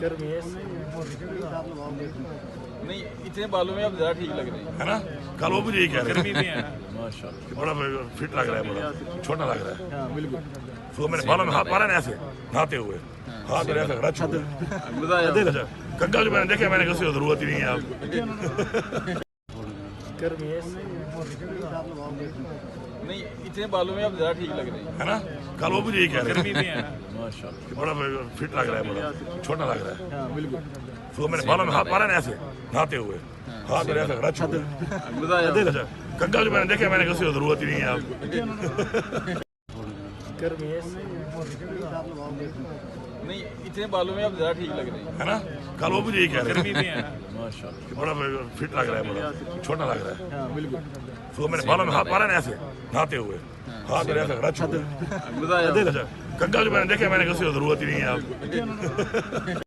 गर्मी है नहीं, इतने बालों में आप ज्यादा ठीक लग रहे हैं। है ना। कल वो भी यही कह रहे गर्मी में है। थे बड़ा फिट लग रहा है, बड़ा छोटा लग रहा है। हाँ बिल्कुल। तो मैंने बालों में हाथ मारा ना ऐसे नहाते हुए, हाथ मेरे ऐसे रच हुए। मजा आया। अच्छा, कंगा जो मैंने देखा, मैंने किसी को जरूरत ही नहीं है आप। गर्मी है नहीं, इतने बालों में आप ज्यादा ठीक लग रहे हैं। है ना। कल वो भी यही कह रहे गर्मी में है। थे बड़ा फिट लग रहा है, बड़ा छोटा लग रहा है। हाँ बिल्कुल। तो मैंने बालों में हाथ मारा ना ऐसे नहाते हुए, हाथ मेरे ऐसे रच हुए। मजा आया। अच्छा, कंगा जो मैंने देखा, मैंने किसी को जरूरत ही नहीं है आप। गर्मी है नहीं, इतने बालों में आप ज्यादा ठीक लग रहे हैं। है ना। कल वो भी यही कह रहे गर्मी में है। थे बड़ा फिट लग रहा है, बड़ा छोटा लग रहा है। हाँ बिल्कुल। तो मैंने बालों में हाथ मारा ना ऐसे नहाते हुए, हाथ मेरे ऐसे रच हुए। मजा आया। अच्छा, कंगा जो मैंने देखा, मैंने किसी को जरूरत ही नहीं है आप।